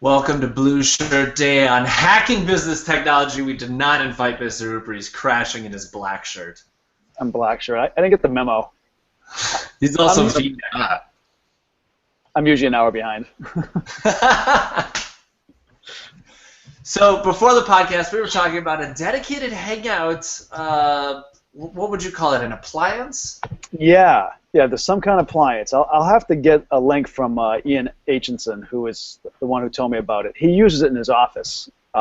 Welcome to Blue Shirt Day on Hacking Business Technology. We did not invite Mr. Hooper. He's crashing in his black shirt. I'm black shirt. I didn't get the memo. He's also V-neck. I'm usually an hour behind. So before the podcast, we were talking about a dedicated hangout. What would you call it? An appliance? Yeah. There's some kind of appliance. I'll have to get a link from Ian Aitchison, who is the one who told me about it. He uses it in his office. He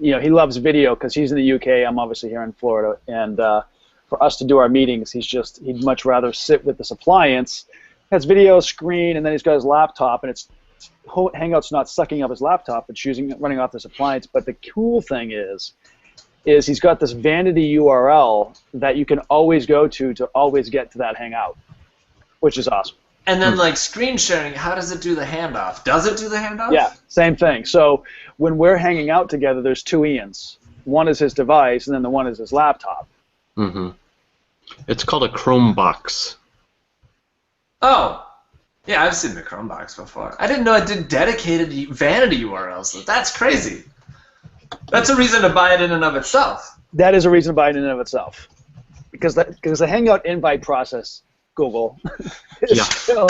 loves video because he's in the UK. I'm obviously here in Florida, and for us to do our meetings, he'd much rather sit with this appliance. It has video screen, and then he's got his laptop, and Hangout's not sucking up his laptop. It's running off this appliance. But the cool thing is he's got this vanity URL that you can always go to always get to that Hangout, which is awesome. And then, like, screen sharing, how does it do the handoff? Does it do the handoff? Yeah, same thing. So when we're hanging out together, there's two Ians. One is his device, and then the one is his laptop. Mm-hmm. It's called a Chromebox. Oh. Yeah, I've seen the Chromebox before. I didn't know it did dedicated vanity URLs. That's crazy. That's a reason to buy it in and of itself. That is a reason to buy it in and of itself. Because the Hangout invite process, Google, is still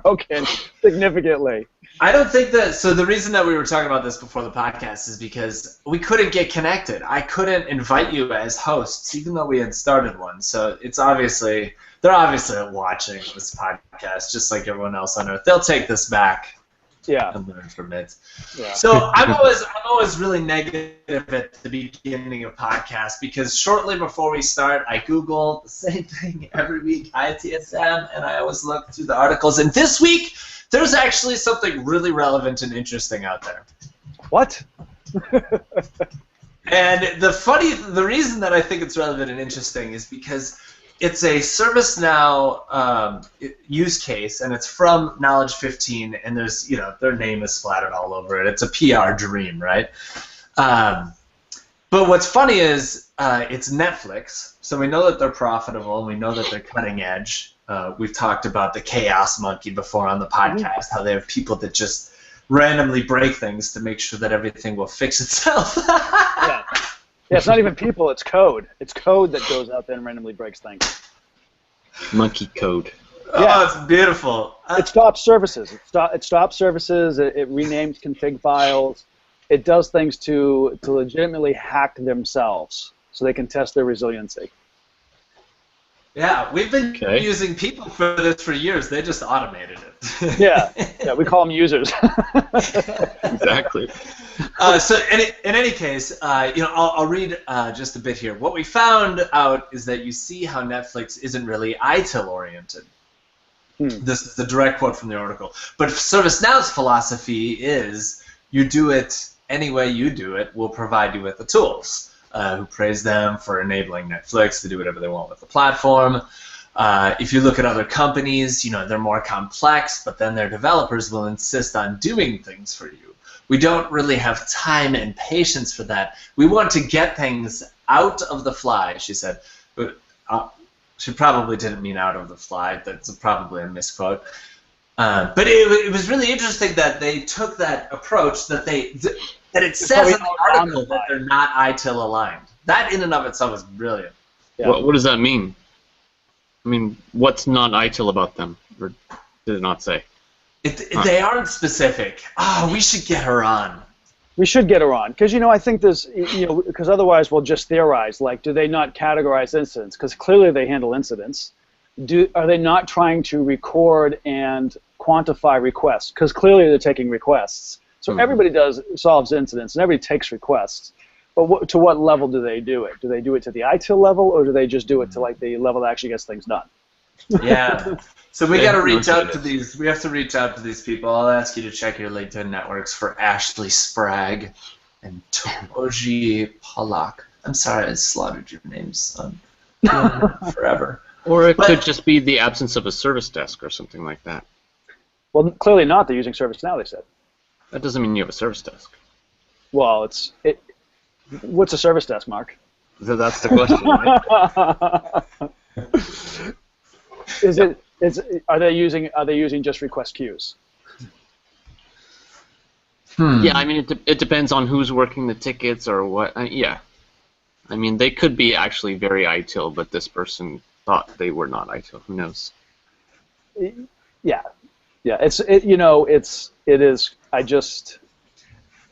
broken significantly. I don't think that, so the reason that we were talking about this before the podcast is because we couldn't get connected. I couldn't invite you as hosts, even though we had started one. So they're obviously watching this podcast, just like everyone else on Earth. They'll take this back. Yeah. And learn from it. Yeah. So I'm always really negative at the beginning of podcasts because shortly before we start, I Google the same thing every week, ITSM, and I always look through the articles. And this week, there's actually something really relevant and interesting out there. What? And the reason that I think it's relevant and interesting is because it's a ServiceNow use case, and it's from Knowledge 15, and there's, their name is splattered all over it. It's a PR dream, right? But what's funny is it's Netflix, so we know that they're profitable, and we know that they're cutting edge. We've talked about the Chaos Monkey before on the podcast, how they have people that just randomly break things to make sure that everything will fix itself. Yeah, it's not even people, it's code. It's code that goes out there and randomly breaks things. Monkey code. Oh, it's beautiful. It stops services. It stops services. It renames config files. It does things to legitimately hack themselves so they can test their resiliency. Yeah, we've been using people for this for years. They just automated it. Yeah, we call them users. Exactly. So in any case, I'll read just a bit here. What we found out is that you see how Netflix isn't really ITIL oriented. This is the direct quote from the article. But ServiceNow's philosophy is you do it any way you do it, we'll provide you with the tools. Who praise them for enabling Netflix to do whatever they want with the platform. If you look at other companies, they're more complex, but then their developers will insist on doing things for you. We don't really have time and patience for that. We want to get things out of the fly, she said. But she probably didn't mean out of the fly. That's probably a misquote. But it was really interesting that they took that approach, that it says in the article that they're not ITIL aligned. That in and of itself is brilliant. Yeah. What does that mean? I mean, what's not ITIL about them? Or did it not say? They aren't specific. Oh, we should get her on. We should get her on, because I think there's, because otherwise we'll just theorize. Like, do they not categorize incidents? Because clearly they handle incidents. Are they not trying to record and quantify requests? Because clearly they're taking requests. So everybody solves incidents, and everybody takes requests. But to what level do they do it? Do they do it to the ITIL level, or do they just do it to like the level that actually gets things done? Yeah. So we got to reach out to these. We have to reach out to these people. I'll ask you to check your LinkedIn networks for Ashley Sprague and Toji Polak. I'm sorry I slaughtered your names forever. Or it could just be the absence of a service desk or something like that. Well, clearly not. They're using ServiceNow, they said. That doesn't mean you have a service desk. Well, what's a service desk, Mark? So that's the question, right? Are they using just request queues? Yeah, I mean, it depends on who's working the tickets or what. Yeah. I mean, they could be actually very ITIL, but this person thought they were not ITIL. Who knows? Yeah.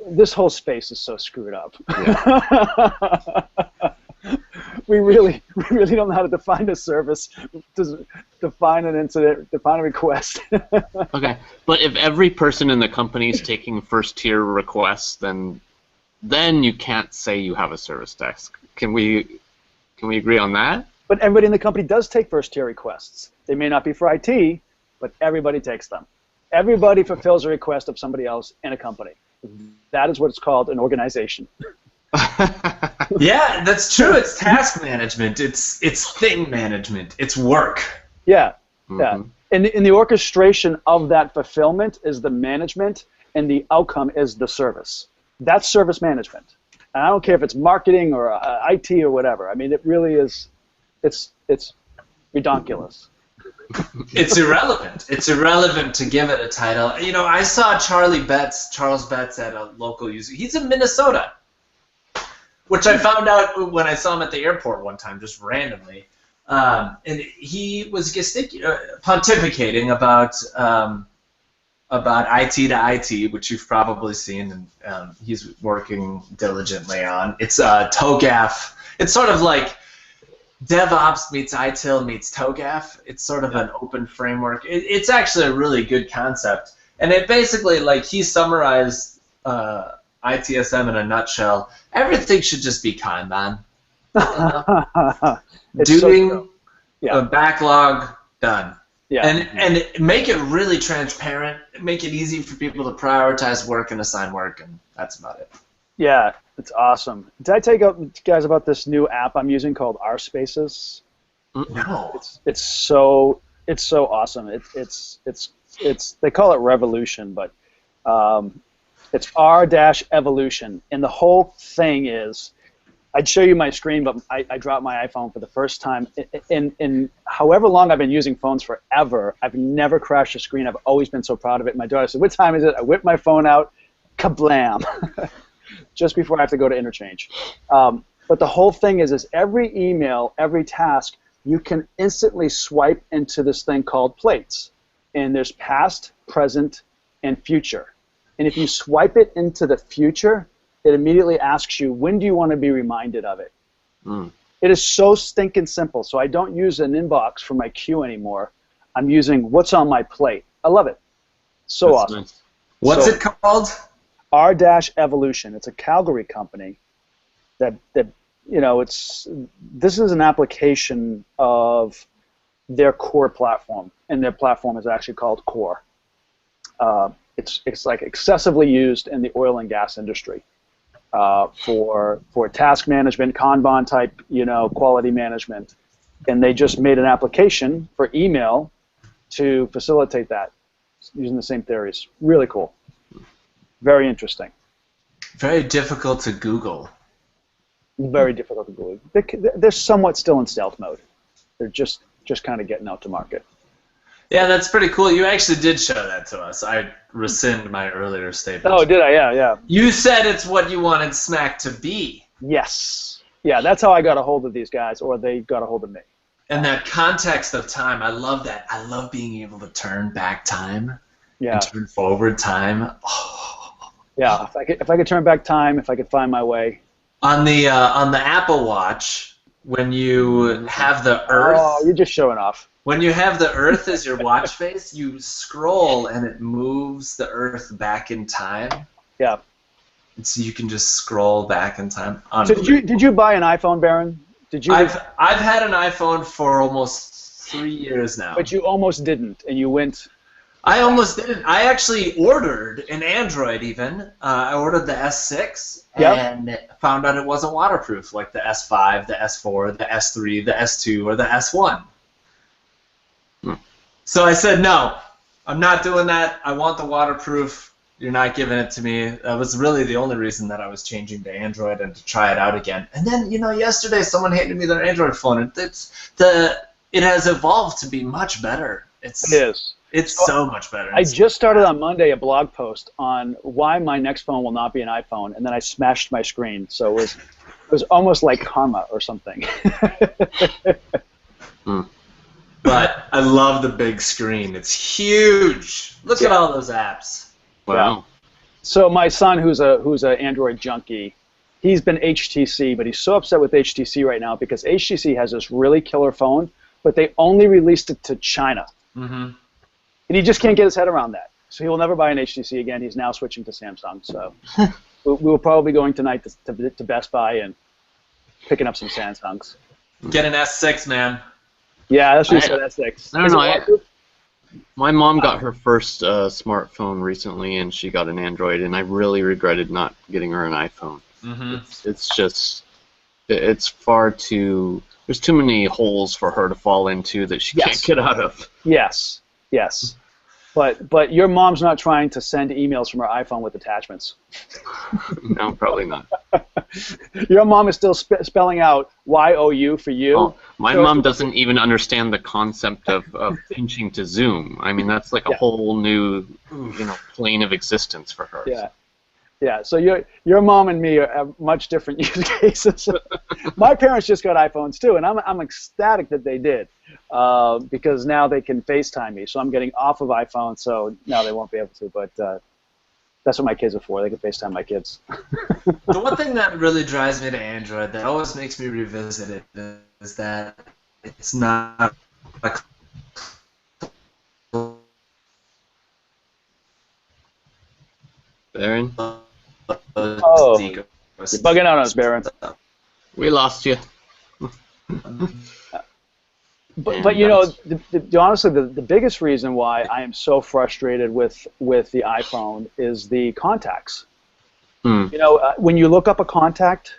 This whole space is so screwed up. Yeah. we really don't know how to define a service, define an incident, define a request. Okay, but if every person in the company is taking first-tier requests, then you can't say you have a service desk. Can we agree on that? But everybody in the company does take first-tier requests. They may not be for IT, but everybody takes them. Everybody fulfills a request of somebody else in a company. That is what it's called, an organization. Yeah, that's true. It's task management. It's thing management. It's work. Yeah, yeah. And the orchestration of that fulfillment is the management, and the outcome is the service. That's service management. And I don't care if it's marketing or IT or whatever. I mean, it really is. It's redonkulous. It's irrelevant. It's irrelevant to give it a title. You know, I saw Charles Betts at a local user. He's in Minnesota, which I found out when I saw him at the airport one time, just randomly. And he was pontificating about IT to IT, which you've probably seen, and he's working diligently on. It's TOGAF. It's sort of like DevOps meets ITIL meets TOGAF. It's sort of an open framework. It's actually a really good concept. And it basically, like, he summarized ITSM in a nutshell. Everything should just be Kanban. Doing a backlog, done. Yeah. And make it really transparent. Make it easy for people to prioritize work and assign work, and that's about it. Yeah, it's awesome. Did I tell you guys about this new app I'm using called R Spaces? No. It's so awesome. It's they call it Revolution, but it's R-Evolution, and the whole thing is, I'd show you my screen, but I dropped my iPhone for the first time. In however long I've been using phones forever, I've never crashed a screen. I've always been so proud of it. My daughter said, "What time is it?" I whipped my phone out, kablam, just before I have to go to interchange. But the whole thing is every email, every task, you can instantly swipe into this thing called plates. And there's past, present, and future. And if you swipe it into the future, it immediately asks you, when do you want to be reminded of it? It is so stinking simple. So I don't use an inbox for my queue anymore. I'm using what's on my plate. I love it. So That's awesome. nice. What's it called? R-Evolution. It's a Calgary company that you know, this is an application of their core platform, and their platform is actually called Core. It's like excessively used in the oil and gas industry for task management, Kanban type, you know, quality management, and they just made an application for email to facilitate that using the same theories. Really cool. Very interesting. Very difficult to Google. Very difficult to Google. They're somewhat still in stealth mode. They're just kind of getting out to market. Yeah, that's pretty cool. You actually did show that to us. I rescind my earlier statement. Oh, did I? Yeah. You said it's what you wanted Smack to be. Yes. Yeah, that's how I got a hold of these guys, or they got a hold of me. And that context of time, I love that. I love being able to turn back time and turn forward time. Oh. Yeah, if I could turn back time, if I could find my way. On the Apple Watch, when you have the Earth. Oh, you're just showing off. When you have the Earth as your watch face, you scroll and it moves the Earth back in time. Yeah. And so you can just scroll back in time. So did you buy an iPhone, Baron? I've had an iPhone for almost 3 years now. But you almost didn't, and you went. I almost didn't. I actually ordered an Android even. I ordered the S6 and found out it wasn't waterproof, like the S5, the S4, the S3, the S2, or the S1. So I said, no, I'm not doing that. I want the waterproof. You're not giving it to me. That was really the only reason that I was changing to Android and to try it out again. And then, you know, yesterday someone handed me their Android phone, and it has evolved to be much better. It is. It's so much better. I just started on Monday a blog post on why my next phone will not be an iPhone, and then I smashed my screen. So it was almost like karma or something. But I love the big screen. It's huge. Look at all those apps. Wow. Yeah. So my son, who's a Android junkie, he's been HTC, but he's so upset with HTC right now because HTC has this really killer phone, but they only released it to China. Mm-hmm. And he just can't get his head around that. So he will never buy an HTC again. He's now switching to Samsung. So we'll probably be going tonight to Best Buy and picking up some Samsungs. Get an S6, man. Yeah, that's what you said, S6. I don't know. My mom got her first smartphone recently, and she got an Android, and I really regretted not getting her an iPhone. Mm-hmm. It's just, it's far too, there's too many holes for her to fall into that she can't get out of. Yes. But your mom's not trying to send emails from her iPhone with attachments. No, probably not. Your mom is still spelling out YOU for you. Oh, my mom doesn't even understand the concept of pinching to zoom. I mean, that's like a whole new, plane of existence for her. Yeah. So your mom and me have much different use cases. My parents just got iPhones too, and I'm ecstatic that they did, because now they can FaceTime me. So I'm getting off of iPhone, so now they won't be able to. But that's what my kids are for. They can FaceTime my kids. The one thing that really drives me to Android that always makes me revisit it is that it's not a Baron? Oh, you're bugging out on us, Baron. We lost you. But honestly, the biggest reason why I am so frustrated with the iPhone is the contacts. When you look up a contact,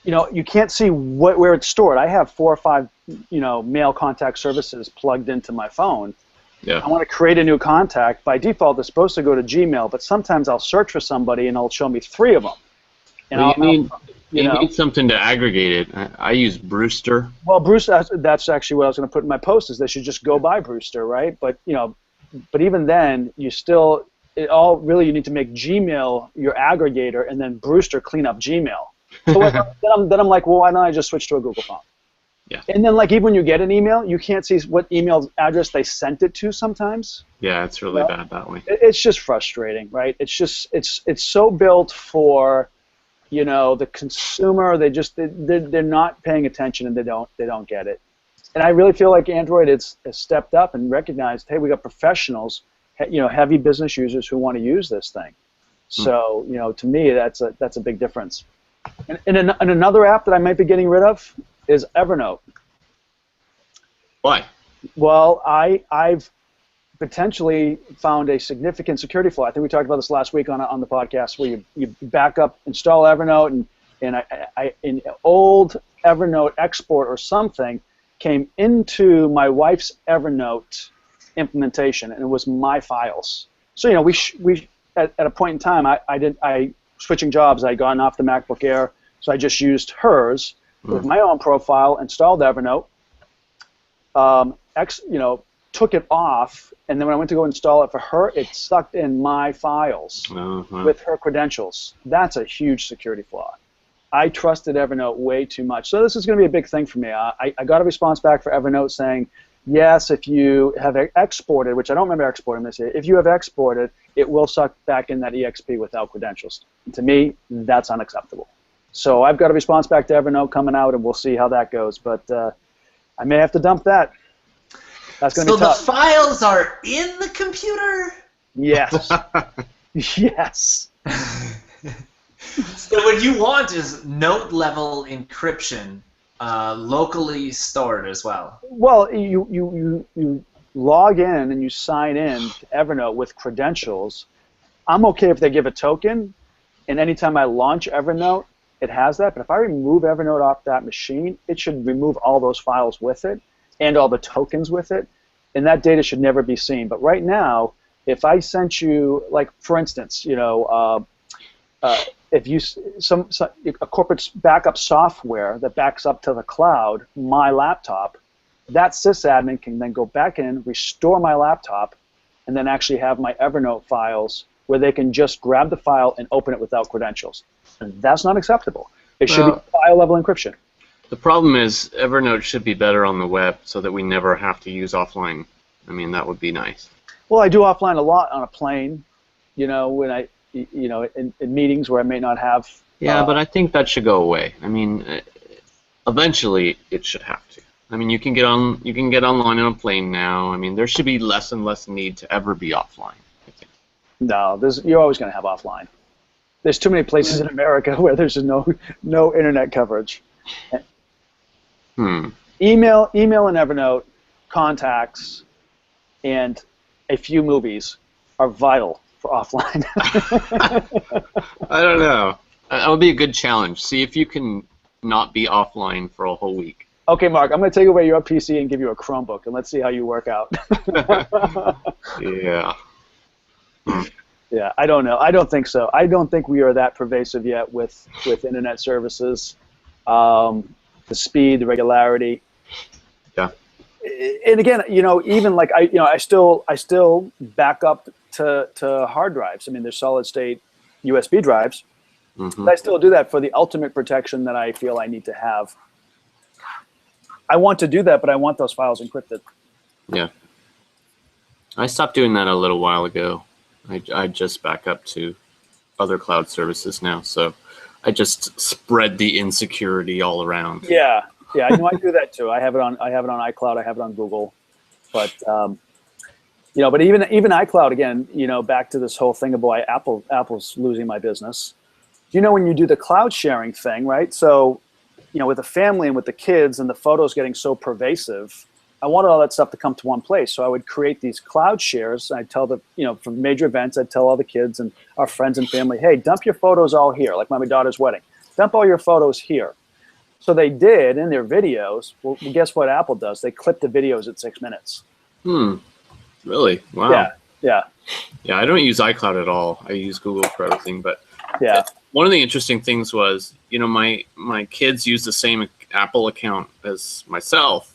you can't see where it's stored. I have 4 or 5, mail contact services plugged into my phone. Yeah. I want to create a new contact. By default, it's supposed to go to Gmail, but sometimes I'll search for somebody and it'll show me 3 of them. And you need something to aggregate it. I use Brewster. Well, Brewster, that's actually what I was going to put in my post, is they should just go by Brewster, right? But but even then, you need to make Gmail your aggregator, and then Brewster clean up Gmail. So then I'm like, well, why don't I just switch to a Google phone? Yeah. And then, even when you get an email, you can't see what email address they sent it to sometimes. Yeah, it's really bad that way. It's just frustrating, right? It's so built for, the consumer. They're not paying attention, and they don't get it. And I really feel like Android has stepped up and recognized, hey, we got professionals, heavy business users who want to use this thing. So, to me, that's a big difference. And another app that I might be getting rid of is Evernote. Why? Well, I've potentially found a significant security flaw. I think we talked about this last week on the podcast, where you back up, install Evernote, and an old Evernote export or something came into my wife's Evernote implementation, and it was my files. So we at a point in time, I switching jobs. I had gotten off the MacBook Air, so I just used hers with my own profile, installed Evernote, took it off, and then when I went to go install it for her, it sucked in my files with her credentials. That's a huge security flaw. I trusted Evernote way too much. So this is going to be a big thing for me. I got a response back for Evernote saying, yes, if you have exported, which I don't remember exporting this here, if you have exported, it will suck back in that EXP without credentials. And to me, that's unacceptable. So I've got a response back to Evernote coming out, and we'll see how that goes. But I may have to dump that. That's going to be tough. So the files are in the computer? Yes. Yes. So what you want is note-level encryption, locally stored as well. Well, you log in and you sign in to Evernote with credentials. I'm okay if they give a token, and anytime I launch Evernote, it has that. But if I remove Evernote off that machine, it should remove all those files with it and all the tokens with it, and that data should never be seen. But right now, if I sent you, like, for instance, if you a corporate backup software that backs up to the cloud, my laptop, that sysadmin can then go back in, restore my laptop, and then actually have my Evernote files where they can just grab the file and open it without credentials. And that's not acceptable. It should be file-level encryption. The problem is Evernote should be better on the web so that we never have to use offline. I mean, that would be nice. Well, I do offline a lot on a plane, when in meetings where I may not have... Yeah, but I think that should go away. I mean, eventually it should have to. I mean, you can get online on a plane now. I mean, there should be less and less need to ever be offline, I think. No, you're always going to have offline. There's too many places in America where there's no internet coverage. Email and Evernote, contacts, and a few movies are vital for offline. I don't know. That would be a good challenge. See if you can not be offline for a whole week. Okay, Mark, I'm going to take away your PC and give you a Chromebook, and let's see how you work out. Yeah. Yeah, I don't know. I don't think so. I don't think we are that pervasive yet with internet services. The speed, the regularity. Yeah. And again, even like I still back up to hard drives. I mean, there's solid state USB drives. But I still do that for the ultimate protection that I feel I need to have. I want to do that, but I want those files encrypted. Yeah. I stopped doing that a little while ago. I just back up to other cloud services now, so I just spread the insecurity all around. Yeah, I do that too. I have it on iCloud. I have it on Google, but but even iCloud again. Back to this whole thing about Apple's losing my business. When you do the cloud sharing thing, right? So, with the family and with the kids and the photos getting so pervasive, I wanted all that stuff to come to one place. So I would create these cloud shares. I'd tell for major events, I'd tell all the kids and our friends and family, hey, dump your photos all here, like my daughter's wedding. Dump all your photos here. So they did in their videos. Well, guess what Apple does? They clip the videos at 6 minutes. Really? Wow. Yeah. Yeah, I don't use iCloud at all. I use Google for everything. But yeah, one of the interesting things was, my kids use the same Apple account as myself.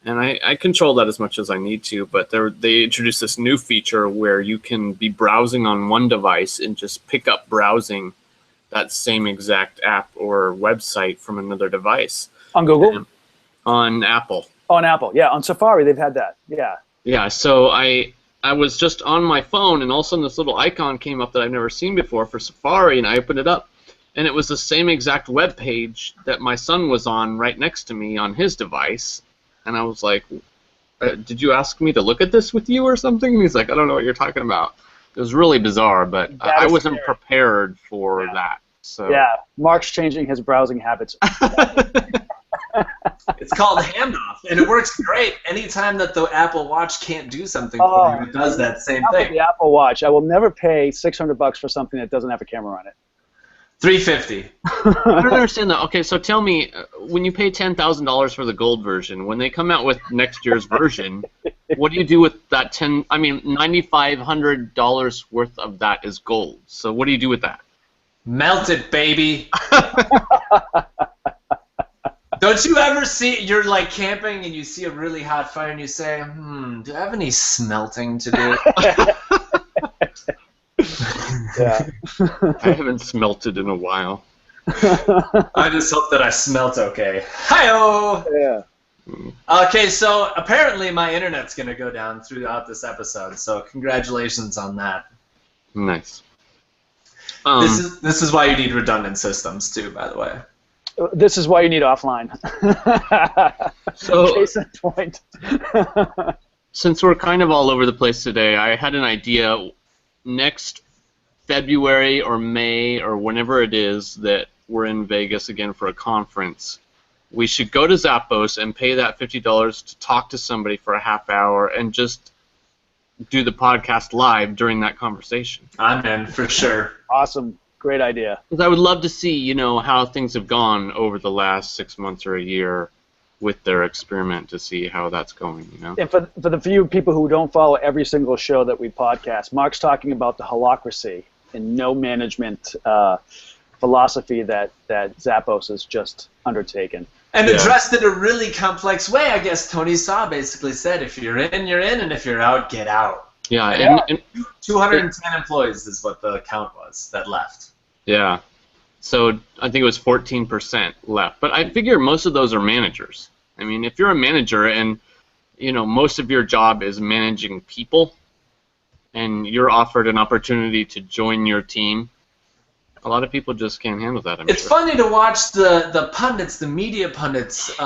And I control that as much as I need to, but they introduced this new feature where you can be browsing on one device and just pick up browsing that same exact app or website from another device. On Google? On Apple. On Apple, yeah. On Safari, they've had that, yeah. Yeah, so I was just on my phone, and all of a sudden this little icon came up that I've never seen before for Safari, and I opened it up. And it was the same exact web page that my son was on right next to me on his device. And I was like, did you ask me to look at this with you or something? And he's like, I don't know what you're talking about. It was really bizarre, but I wasn't prepared for that. So yeah, Mark's changing his browsing habits. It's called handoff, and it works great. Anytime that the Apple Watch can't do something for you, it does that same thing. The Apple Watch. I will never pay $600 for something that doesn't have a camera on it. $350. I don't understand that. Okay, so tell me, when you pay $10,000 for the gold version, when they come out with next year's version, what do you do with that $9,500 worth of that is gold? So what do you do with that? Melt it, baby. Don't you ever you're like camping and you see a really hot fire and you say, do I have any smelting to do? Yeah. I haven't smelted in a while. I just hope that I smelt okay. Hi-oh! Yeah. Okay, so apparently my internet's going to go down throughout this episode, so congratulations on that. Nice. This is why you need redundant systems, too, by the way. This is why you need offline. So, case in point. Since we're kind of all over the place today, I had an idea. Next February or May or whenever it is that we're in Vegas again for a conference, we should go to Zappos and pay that $50 to talk to somebody for a half hour and just do the podcast live during that conversation. I'm in, for sure. Awesome. Great idea. Because I would love to see, how things have gone over the last 6 months or a year with their experiment to see how that's going, And for the few people who don't follow every single show that we podcast, Mark's talking about the holacracy and no management philosophy that Zappos has just undertaken. And addressed it in a really complex way. I guess Tony Saw basically said, if you're in, you're in, and if you're out, get out. Yeah, and 210 employees is what the count was that left. Yeah. So I think it was 14% left. But I figure most of those are managers. I mean, if you're a manager and, you know, most of your job is managing people, and you're offered an opportunity to join your team, a lot of people just can't handle that. It's funny to watch the pundits, the media pundits,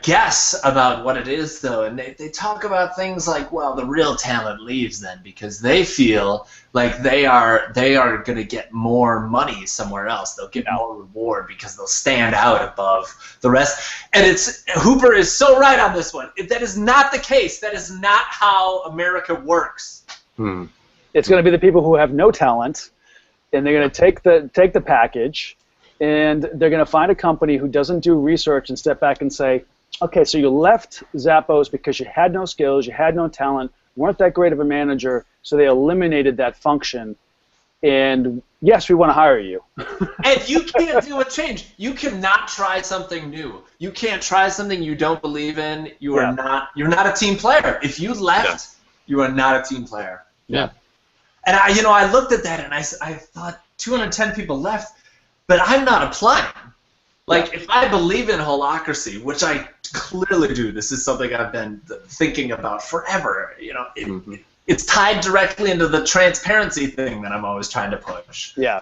guess about what it is, though, and they talk about things like, well, the real talent leaves then because they feel like they are going to get more money somewhere else. They'll get more reward because they'll stand out above the rest. And Hooper is so right on this one. That is not the case. That is not how America works. It's going to be the people who have no talent. And they're going to take the package, and they're going to find a company who doesn't do research and step back and say, okay, so you left Zappos because you had no skills, you had no talent, weren't that great of a manager, so they eliminated that function. And yes, we want to hire you. And you can't do a change. You cannot try something new. You can't try something you don't believe in. You're not a team player. If you left, you are not a team player. Yeah. And I looked at that and I thought 210 people left, but I'm not applying. Like, if I believe in holacracy, which I clearly do, this is something I've been thinking about forever. You know, it's tied directly into the transparency thing that I'm always trying to push. Yeah.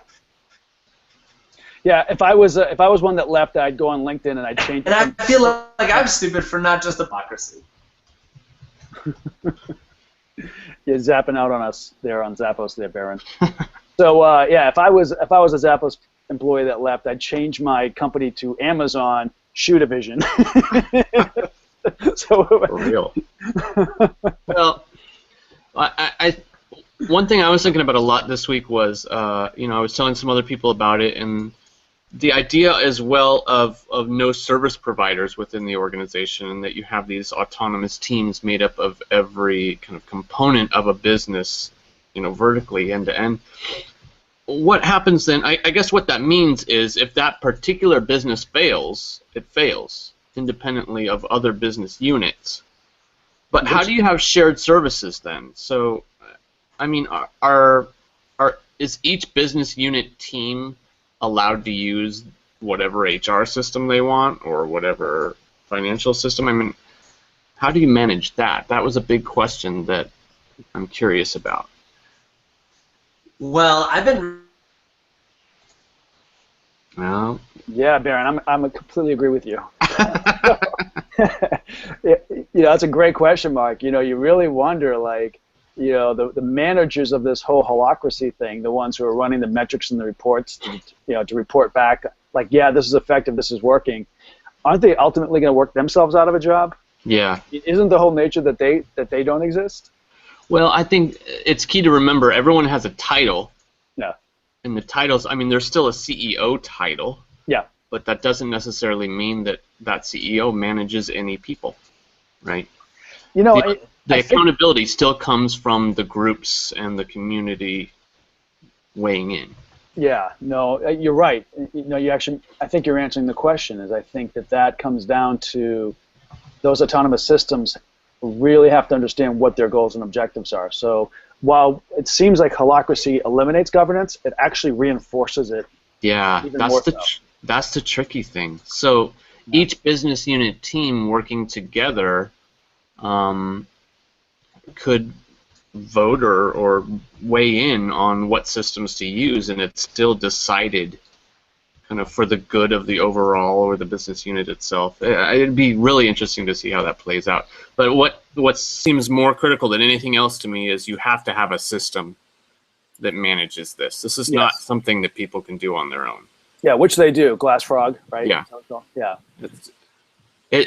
Yeah. If I was one that left, I'd go on LinkedIn and I'd change. And I feel like I'm stupid for not just hypocrisy. You're zapping out on us there on Zappos there, Baron. So yeah, if I was a Zappos employee that left, I'd change my company to Amazon Shoe Division. So for real. Well, one thing I was thinking about a lot this week was, I was telling some other people about it, and the idea as well of no service providers within the organization, and that you have these autonomous teams made up of every kind of component of a business, vertically end to end. What happens then? I guess what that means is if that particular business fails, it fails independently of other business units. But how do you have shared services then? So, I mean, is each business unit team allowed to use whatever HR system they want or whatever financial system? I mean, how do you manage that? That was a big question that I'm curious about. Well, I've been... Well, yeah, Baron, I'm completely agree with you. That's a great question, Mark. You really wonder, like, the managers of this whole holacracy thing, the ones who are running the metrics and the reports, to report back, like, yeah, this is effective, this is working. Aren't they ultimately going to work themselves out of a job? Yeah. Isn't the whole nature that they don't exist? Well, I think it's key to remember everyone has a title. Yeah. And the titles, I mean, there's still a CEO title. Yeah. But that doesn't necessarily mean that CEO manages any people, right? The accountability still comes from the groups and the community weighing in. Yeah, no, you're right. I think you're answering the question. Is I think that comes down to those autonomous systems really have to understand what their goals and objectives are. So while it seems like holacracy eliminates governance, it actually reinforces it. Yeah, that's the tricky thing. So each business unit team working together could vote or weigh in on what systems to use, and it's still decided kind of for the good of the overall or the business unit itself. It'd be really interesting to see how that plays out. But what seems more critical than anything else to me is you have to have a system that manages this. This is not something that people can do on their own. Yeah, which they do. Glass Frog, right? Yeah. Yeah.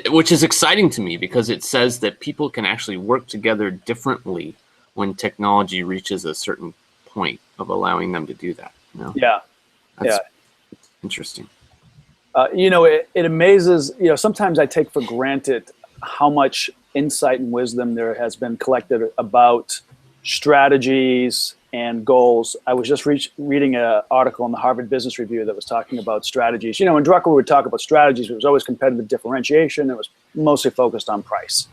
Which is exciting to me because it says that people can actually work together differently when technology reaches a certain point of allowing them to do that. Yeah. That's interesting. It amazes, sometimes I take for granted how much insight and wisdom there has been collected about strategies and goals. I was just reading an article in the Harvard Business Review that was talking about strategies. You know, when Drucker would talk about strategies, it was always competitive differentiation. It was mostly focused on price,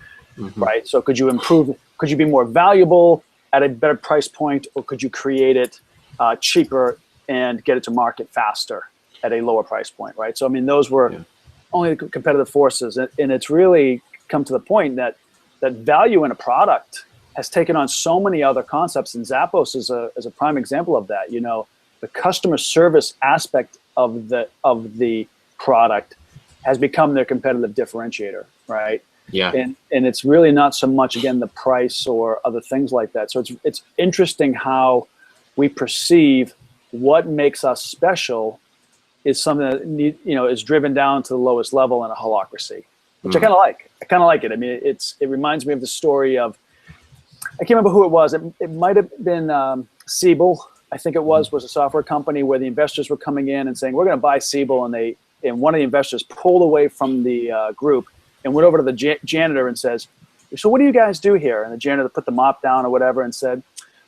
right? So could you improve, could you be more valuable at a better price point, or could you create it cheaper and get it to market faster at a lower price point, right? So, I mean, those were only the competitive forces. And it's really come to the point that value in a product has taken on so many other concepts, and Zappos is a prime example of that. You know, the customer service aspect of the product has become their competitive differentiator, right? Yeah. And it's really not so much, again, the price or other things like that. So it's interesting how we perceive what makes us special is something that is driven down to the lowest level in a holacracy, which I kind of like. I kind of like it. I mean, it reminds me of the story of, I can't remember who it was. It might have been Siebel, I think it was a software company where the investors were coming in and saying, we're going to buy Siebel, and one of the investors pulled away from the group and went over to the janitor and says, so what do you guys do here? And the janitor put the mop down or whatever and said,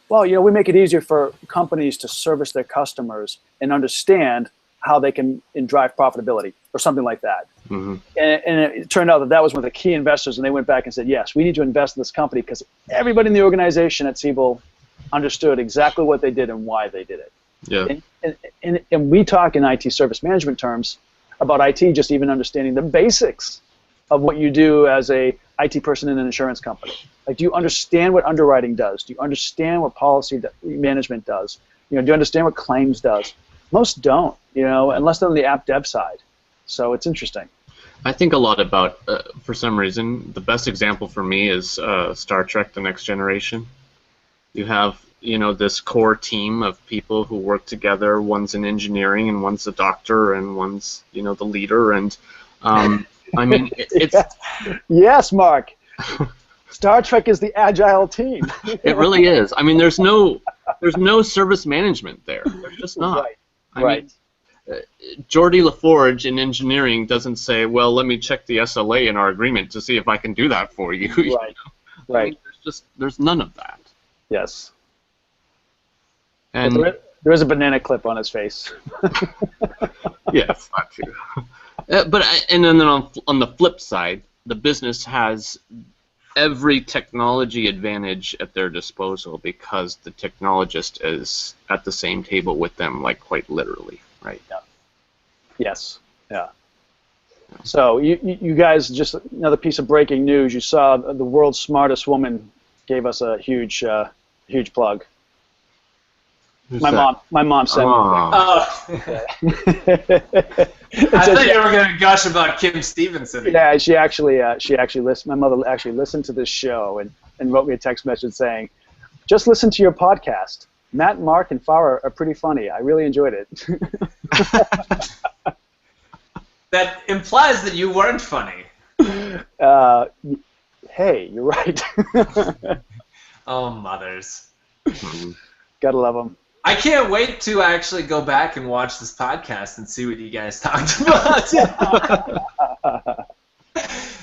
well, we make it easier for companies to service their customers and understand how they can drive profitability or something like that. And it turned out that was one of the key investors, and they went back and said, yes, we need to invest in this company because everybody in the organization at Siebel understood exactly what they did and why they did it. Yeah. And we talk in IT service management terms about IT just even understanding the basics of what you do as a IT person in an insurance company. Like, do you understand what underwriting does? Do you understand what policy management does? Do you understand what claims does? Most don't, unless they're on the app dev side. So it's interesting. I think a lot about, for some reason, the best example for me is Star Trek: The Next Generation. You have, this core team of people who work together. One's in engineering, and one's a doctor, and one's, the leader. And I mean, it's yes, Mark. Star Trek is the agile team. It really is. I mean, there's no service management there. There's just not. Right. Geordie LaForge in engineering doesn't say, well, let me check the SLA in our agreement to see if I can do that for you. Right. Right. I mean, there's none of that. Yes. And there is a banana clip on his face. Yes, that too. And then on the flip side, the business has every technology advantage at their disposal because the technologist is at the same table with them, like quite literally, right? Yeah. Yes. Yeah. So you guys, just another piece of breaking news. You saw the world's smartest woman gave us a huge plug. My mom sent me. Oh. I thought you were going to gush about Kim Stevenson. Yeah, she actually listened. My mother actually listened to this show and wrote me a text message saying, "Just listen to your podcast. Matt, Mark, and Farah are pretty funny. I really enjoyed it." That implies that you weren't funny. Hey, you're right. Oh, mothers. Gotta love them. I can't wait to actually go back and watch this podcast and see what you guys talked about.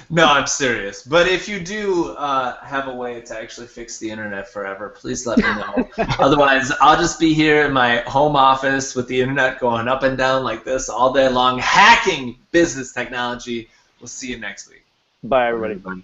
No, I'm serious. But if you do have a way to actually fix the internet forever, please let me know. Otherwise, I'll just be here in my home office with the internet going up and down like this all day long, hacking business technology. We'll see you next week. Bye, everybody.